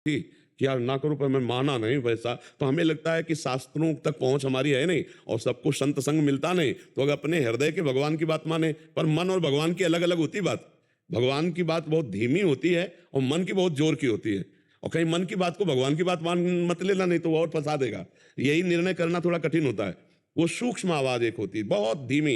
थी कि यार ना करो, पर मैं माना नहीं वैसा। तो हमें लगता है कि शास्त्रों तक पहुंच हमारी है नहीं और सबको संत संग मिलता नहीं, तो अगर अपने हृदय के भगवान की बात माने। पर मन और भगवान की अलग अलग होती बात। भगवान की बात बहुत धीमी होती है और मन की बहुत जोर की होती है। और कहीं मन की बात को भगवान की बात मान मत लेना, नहीं तो वो और फंसा देगा। यही निर्णय करना थोड़ा कठिन होता है। वो सूक्ष्म आवाज एक होती है बहुत धीमी,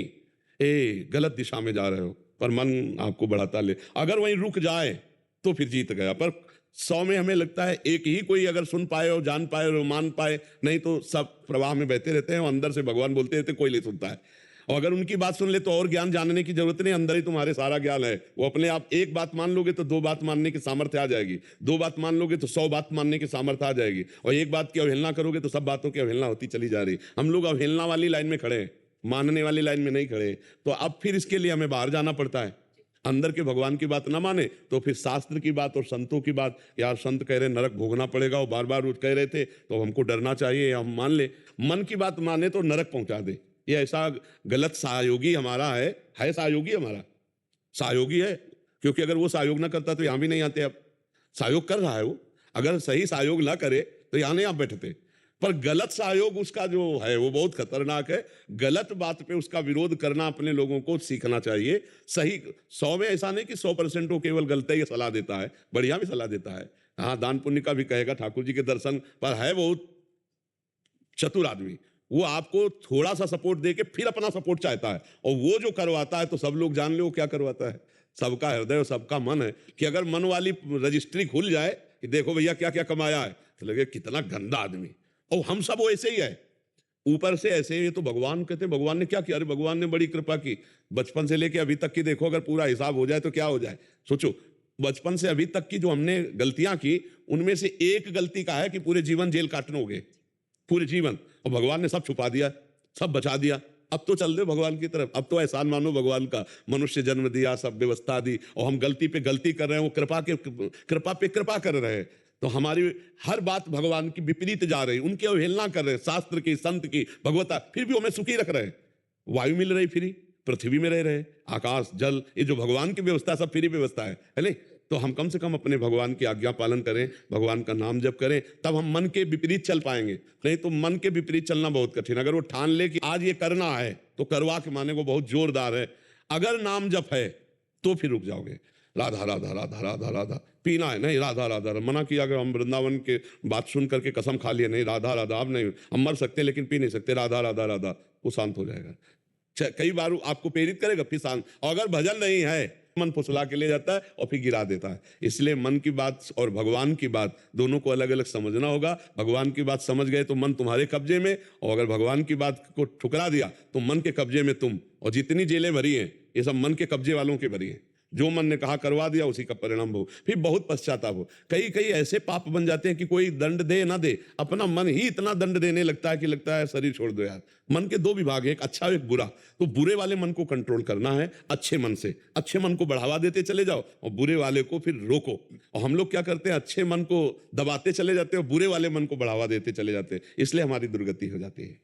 ए गलत दिशा में जा रहे हो, पर मन आपको बढ़ाता ले। अगर वहीं रुक जाए तो फिर जीत गया। पर 100 में हमें लगता है एक ही कोई अगर सुन पाए और जान पाए और मान पाए, नहीं तो सब प्रवाह में बहते रहते हैं और अंदर से भगवान बोलते रहते, कोई नहीं सुनता है। और अगर उनकी बात सुन ले तो और ज्ञान जानने की जरूरत नहीं, अंदर ही तुम्हारे सारा ज्ञान है। वो अपने आप एक बात मान लोगे तो 2 बात मानने की सामर्थ्य आ जाएगी, 2 बात मान लोगे तो 100 बात मानने की सामर्थ्य आ जाएगी, और एक बात की अवहेलना करोगे तो सब बातों की अवहेलना होती चली जा रही। हम लोग अवहेलना वाली लाइन में खड़े हैं, मानने वाली लाइन में नहीं खड़े। तो अब फिर इसके लिए हमें बाहर जाना पड़ता है। अंदर के भगवान की बात ना माने तो फिर शास्त्र की बात और संतों की बात, यार संत कह रहे नरक भोगना पड़ेगा और बार बार कह रहे थे तो हमको डरना चाहिए, हम मान ले। मन की बात माने तो नरक पहुंचा दे। ये ऐसा गलत सहयोगी हमारा है सहयोगी हमारा सहयोगी है, क्योंकि अगर वो सहयोग ना करता तो यहां भी नहीं आते। अब सहयोग कर रहा है वो, अगर सही सहयोग ना करे तो यहां नहीं आप बैठते। पर गलत सहयोग उसका जो है वो बहुत खतरनाक है। गलत बात पे उसका विरोध करना अपने लोगों को सीखना चाहिए। सही 100 में ऐसा नहीं कि 100% वो केवल गलत ही सलाह देता है, बढ़िया भी सलाह देता है। हाँ, दान पुण्य का भी कहेगा, ठाकुर जी के दर्शन पर है बहुत चतुर आदमी। वो आपको थोड़ा सा सपोर्ट देके फिर अपना सपोर्ट चाहता है, और वो जो करवाता है तो सब लोग जान ले वो क्या करवाता है। सबका हृदय और सबका मन है कि अगर मन वाली रजिस्ट्री खुल जाए कि देखो भैया क्या क्या कमाया है, तो लगे कितना गंदा आदमी, और हम सब वो ऐसे ही है ऊपर से ऐसे। ये तो भगवान कहते भगवान ने क्या किया, अरे भगवान ने बड़ी कृपा की। बचपन से लेके अभी तक की देखो, अगर पूरा हिसाब हो जाए तो क्या हो जाए। सोचो बचपन से अभी तक की जो हमने गलतियां की, उनमें से एक गलती का है कि पूरे जीवन जेल काटने हो गए, पूरे जीवन, और भगवान ने सब छुपा दिया, सब बचा दिया। अब तो चल दे भगवान की तरफ, अब तो एहसान मानो भगवान का, मनुष्य जन्म दिया, सब व्यवस्था दी, और हम गलती पे गलती कर रहे हैं, वो कृपा पे कृपा कर रहे हैं। तो हमारी हर बात भगवान की विपरीत जा रही, उनकी अवहेलना कर रहे हैं, शास्त्र की, संत की, भगवता, फिर भी हमें सुखी रख रहे हैं। वायु मिल रही फ्री, पृथ्वी में रह रहे, आकाश जल, ये जो भगवान की व्यवस्था सब फ्री व्यवस्था है नहीं। तो हम कम से कम अपने भगवान की आज्ञा पालन करें, भगवान का नाम जप करें, तब हम मन के विपरीत चल पाएंगे। नहीं तो मन के विपरीत चलना बहुत कठिन। अगर वो ठान ले कि आज ये करना है तो करवा के माने को बहुत जोरदार है। अगर नाम जप है तो फिर रुक जाओगे। राधा राधा राधा राधा राधा पीना है, नहीं राधा राधा मना किया। अगर हम वृंदावन के बात सुन करके कसम खा लिए, नहीं राधा राधा, अब नहीं, हम मर सकते लेकिन पी नहीं सकते, राधा राधा राधा, वो शांत हो जाएगा। कई बार आपको प्रेरित करेगा फिर शांत। और अगर भजन नहीं है, मन फुसला के ले जाता है और फिर गिरा देता है। इसलिए मन की बात और भगवान की बात दोनों को अलग अलग समझना होगा। भगवान की बात समझ गए तो मन तुम्हारे कब्जे में, और अगर भगवान की बात को ठुकरा दिया तो मन के कब्जे में तुम। और जितनी जेलें भरी हैं ये सब मन के कब्जे वालों के भरी हैं। जो मन ने कहा करवा दिया, उसी का परिणाम हो, फिर बहुत पश्चाताप हो। कई कई ऐसे पाप बन जाते हैं कि कोई दंड दे ना दे, अपना मन ही इतना दंड देने लगता है कि लगता है शरीर छोड़ दो यार। मन के 2 विभाग है, एक अच्छा एक बुरा। तो बुरे वाले मन को कंट्रोल करना है अच्छे मन से। अच्छे मन को बढ़ावा देते चले जाओ और बुरे वाले को फिर रोको। और हम लोग क्या करते हैं, अच्छे मन को दबाते चले जाते हैं और बुरे वाले मन को बढ़ावा देते चले जाते हैं, इसलिए हमारी दुर्गति हो जाती है।